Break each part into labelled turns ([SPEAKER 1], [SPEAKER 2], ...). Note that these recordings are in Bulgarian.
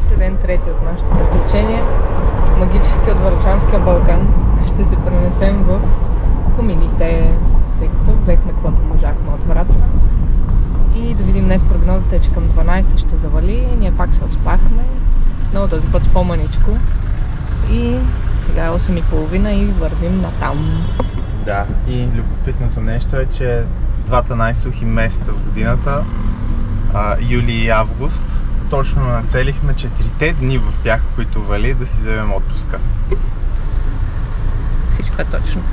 [SPEAKER 1] Днес е ден трети от нашето приключение. Магически от Врачанския Балкан. Ще се пренесем в Комините, тъй като взехме каквото можахме от Враца. И да видим днес прогнозата е, че към 12 ще завали. Ние пак се успахме, но този път с по-маничко. И сега е 8:30 и вървим натам.
[SPEAKER 2] Да, и любопитното нещо е, че двата най-сухи месеца в годината, юли и август, точно нацелихме 4-те дни в тях, които вали, да си вземем отпуска.
[SPEAKER 1] Всичко е точно.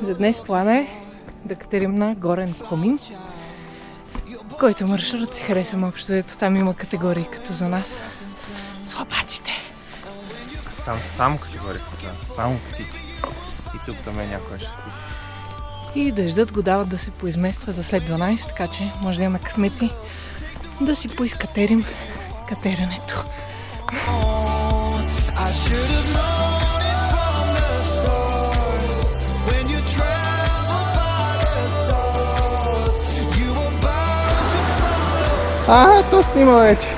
[SPEAKER 1] За днес плана е да катерим на Горен Комин, който маршрут си харесвам общо, ето там има категории като за нас. Слабаците.
[SPEAKER 2] Там са само категории, само птици. И тук там е някоя шестица.
[SPEAKER 1] И дъждът го дават да се поизмества за след 12, така че може да имаме късмети да си поизкатерим катеренето.
[SPEAKER 2] То снима вече.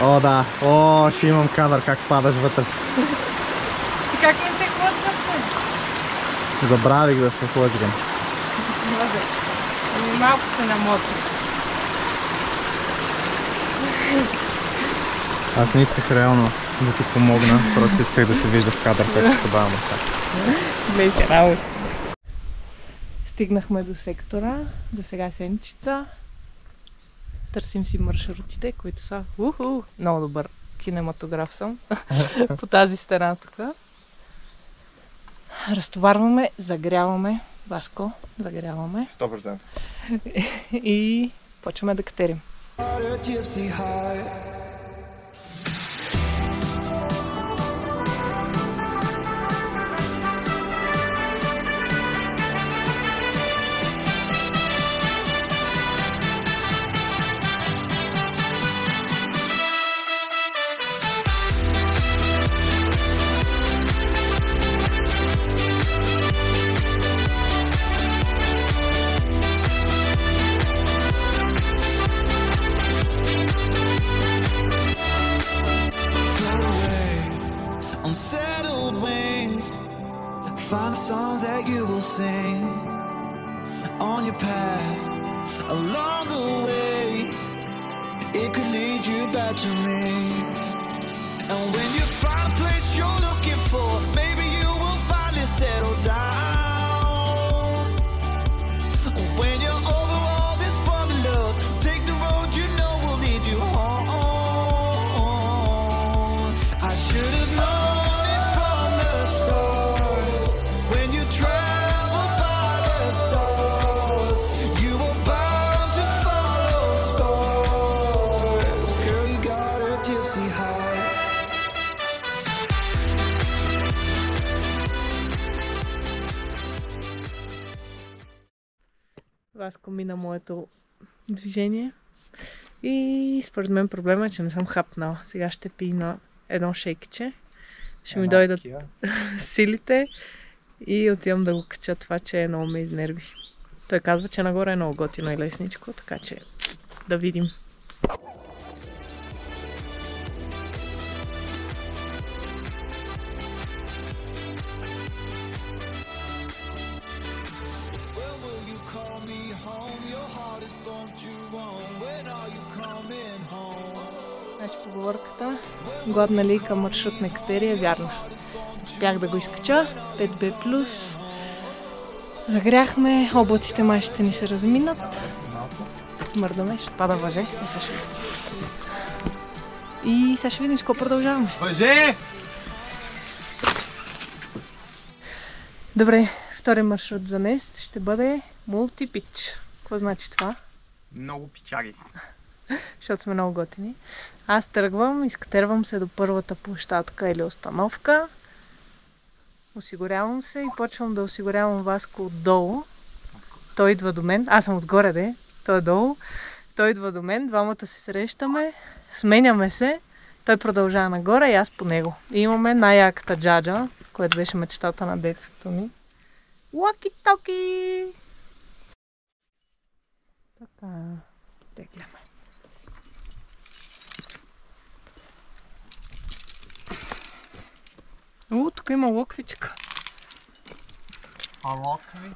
[SPEAKER 2] О, да. О, ще имам кадър как падаш вътре.
[SPEAKER 1] И как не се хлъзгаше?
[SPEAKER 2] Забравих да се хлъзгам.
[SPEAKER 1] Ами малко се намоти.
[SPEAKER 2] Аз не исках реално да ти помогна, просто исках да се вижда в кадър, както подавам от така.
[SPEAKER 1] Гледай се работа. Стигнахме до сектора, за сега Сенчица. Търсим си маршрутите, които са много добър кинематограф съм по тази стена тук. Разтоварваме, загряваме. Васко, загряваме.
[SPEAKER 2] 100%.
[SPEAKER 1] И почваме да катерим.
[SPEAKER 3] Find songs that you will sing on your path along the way. It could lead you back to me. And when you find a place you're looking for, maybe you will finally settle down. When you're over all this wanderlust, take the road you know will lead you home. I should have known.
[SPEAKER 1] Васко мина моето движение и според мен проблема е, че не съм хапнала. Сега ще пия на едно шейкче. Ще ми дойдат силите и отивам да го кача, това, че много ме изнерви. Той казва, че нагоре е много готино и лесничко, така че да видим. Значи поговорката "Гладна лийка маршрут не катери" е вярна. Успях да го изкача, 5B+. Загряхме, облаците май ще ни се разминат. Мърдаме, ще пада въже. И сега ще видим с какво продължаваме.
[SPEAKER 2] Въже!
[SPEAKER 1] Добре, втори маршрут за днес ще бъде мултипич. Какво значи това?
[SPEAKER 2] Много пичаги.
[SPEAKER 1] Защото сме много готини. Аз тръгвам, изкатервам се до първата площадка или установка. Осигурявам се и почвам да осигурявам Васко отдолу. Той идва до мен. Аз съм отгоре, той е долу. Той идва до мен, двамата се срещаме, сменяме се. Той продължава нагоре и аз по него. И имаме най-яката джаджа, която беше мечтата на детството ми. Локи-токи! Така, тегляме. Тук има локвичка.
[SPEAKER 2] А локви?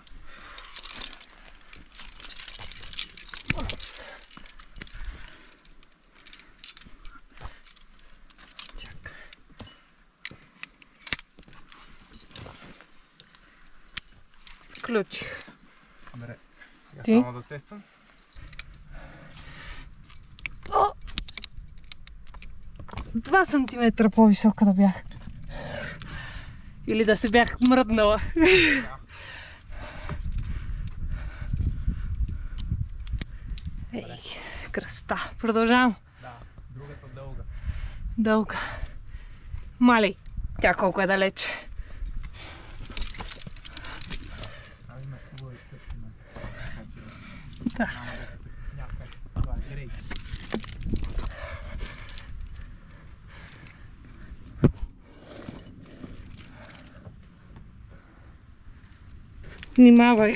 [SPEAKER 1] Включих.
[SPEAKER 2] Добре, я
[SPEAKER 1] Ти?
[SPEAKER 2] само да тествам.
[SPEAKER 1] 2 сантиметра по-висока да бях. Или да се бях мръднала. Ей, красота. Продължавам.
[SPEAKER 2] Да, другата дълга.
[SPEAKER 1] Дълга. Малей, тя колко е далече.
[SPEAKER 2] Има хубави стъпки на
[SPEAKER 1] Да.
[SPEAKER 2] това е грей.
[SPEAKER 1] Внимавай.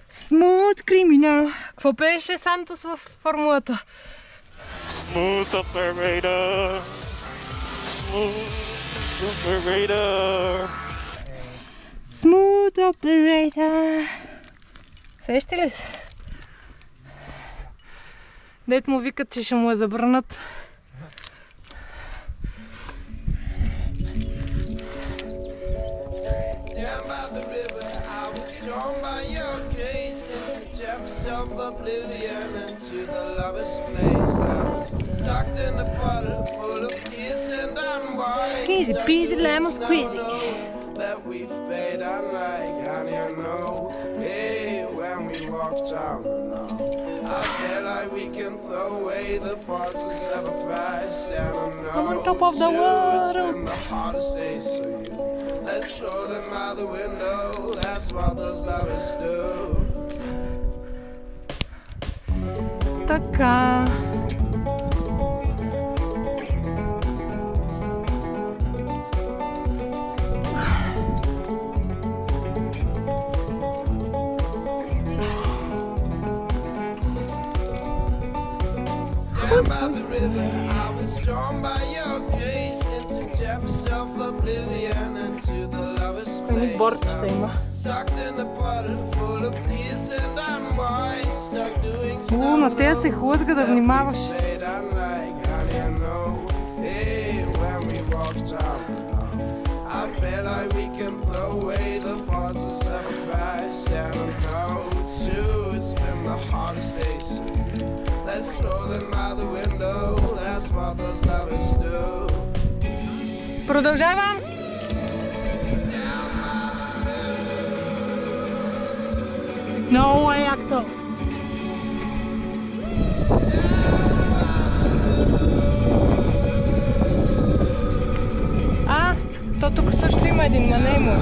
[SPEAKER 1] Смут криминал. Какво пееше Сантос в формулата?
[SPEAKER 4] Smooth operator. Smooth operator.
[SPEAKER 1] Смут оперейтър. Сеща ли се? Дет му викат, че ще му я забранат.
[SPEAKER 3] Down by the river, I was drawn by your grace into depths of oblivion, into the lover's place. I was stuck in a bottle full of tears and unwise.
[SPEAKER 1] Easy peasy lemon squeezy.
[SPEAKER 3] That we've paid unlike honey, you know. Hey, when we walked out, I feel like we can throw away the forces of a past. And I know
[SPEAKER 1] I'm on top of the
[SPEAKER 3] it's
[SPEAKER 1] world.
[SPEAKER 3] been the hardest days for you. Let's throw them out the window. That's what those lovers do.
[SPEAKER 1] Така.
[SPEAKER 3] Down by the river, I was drawn by your grace into depths of oblivion, into the lover's place.
[SPEAKER 1] борчета има.
[SPEAKER 3] Stuck in a puddle full of tears and unwise. Stuck doing
[SPEAKER 1] На тея се хлъзга да внимаваш.
[SPEAKER 3] fade unlike honey, I know. Hey, when we walked out, I feel like we can throw away the forces of a past. And I know too, it's been the hardest days. Let's throw them out the window. That's what those lovers do.
[SPEAKER 1] Продължавам. Много е якто. То тук също има един, ма не е мой.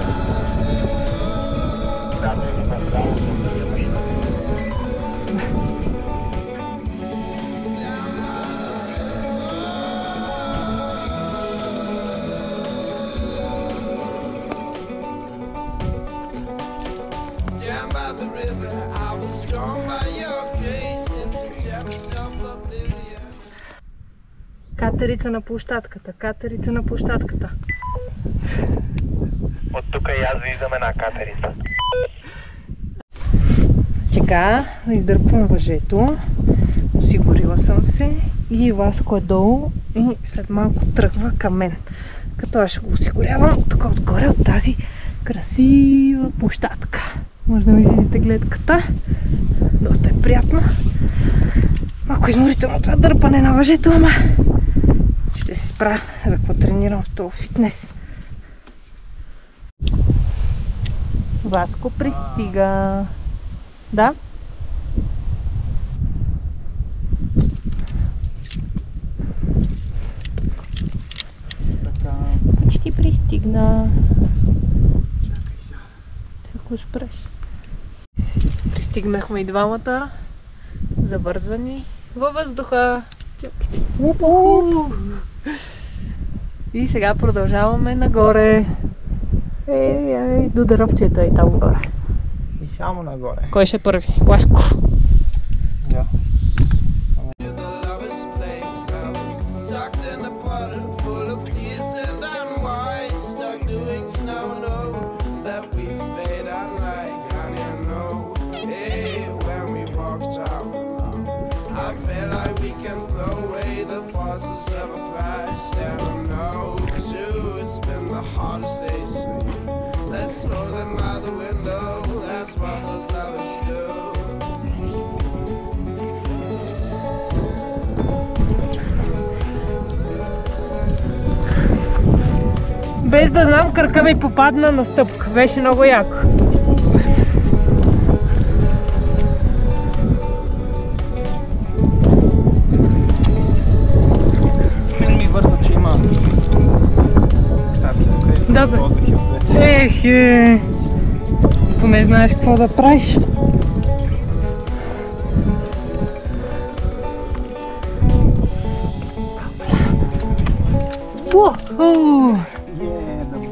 [SPEAKER 3] Down by the river, I was drawn by your grace into depths of oblivion.
[SPEAKER 1] Катерица на площадката, катерица на площадката.
[SPEAKER 4] От тук и аз виждам една катерица.
[SPEAKER 1] Сега издърпвам въжето, осигурила съм се и Васко е долу и след малко тръгва към мен. Като аз ще го осигурявам тук отгоре от тази красива площадка. Може да ми видите гледката. Доста е приятно. Малко изморително това дърпане на въжето, ама ще се справя за какво тренирам в този фитнес. Васко пристига. Да? Почти пристигна. Ако спреш. Пристигнахме и двамата. Завързани във въздуха. И сега продължаваме нагоре. Ей, до дървчето е там горе.
[SPEAKER 2] И само нагоре.
[SPEAKER 1] Кой ще е първи? Ласко.
[SPEAKER 2] Да.
[SPEAKER 3] Let's throw them out the window. That's what those lovers do.
[SPEAKER 1] Без да знам, кръка ми попадна на стъпка. Беше много яко.
[SPEAKER 2] Мен ми върза, че има
[SPEAKER 1] Да, бе. Ехе! Поне знаеш какво да правиш.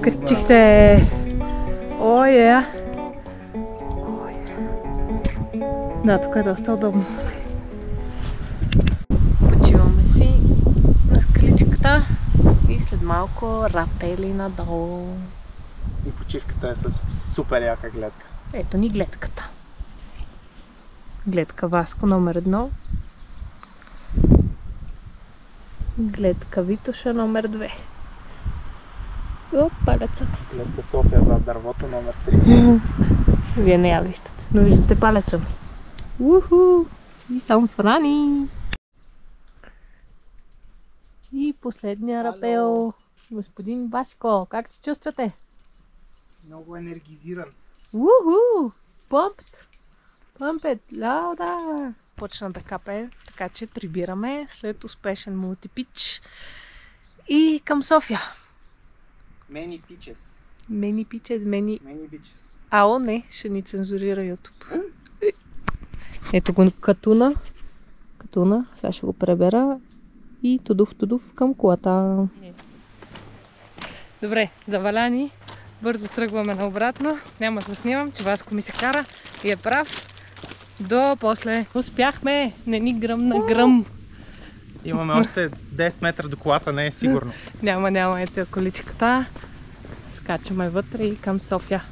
[SPEAKER 1] Качих се! О, е! Да, тук е доста удобно. Почиваме си на скаличката и след малко рапели надолу.
[SPEAKER 2] И почивката е с супер яка гледка.
[SPEAKER 1] Ето ни гледката. Гледка Васко номер 1. Гледка Витоша номер 2. О, палеца.
[SPEAKER 2] Гледка София зад дървото номер 3.
[SPEAKER 1] Вие не я виждате, но виждате палеца ми. Уху! И съм Франи! И последния рапел. Господин Васко, как се чувствате?
[SPEAKER 2] Много енергизиран.
[SPEAKER 1] Уху! Pumped! Pumped! Лауда! Почна да капе, така че прибираме след успешен мултипич и към София.
[SPEAKER 2] Many pitches.
[SPEAKER 1] Many pitches, many...
[SPEAKER 2] Many bitches.
[SPEAKER 1] Ао, не, ще ни цензурира YouTube. Ето го Катуна. Катуна, сега ще го пребера. И тудув към колата. Добре, заваляни. Бързо тръгваме наобратно. Няма да снимам, че Васко ми се кара и е прав. До после. Успяхме! Не ни гръм на гръм.
[SPEAKER 2] Имаме още 10 метра до колата, не е сигурно.
[SPEAKER 1] Няма, ето количката. Скачаме вътре и към София.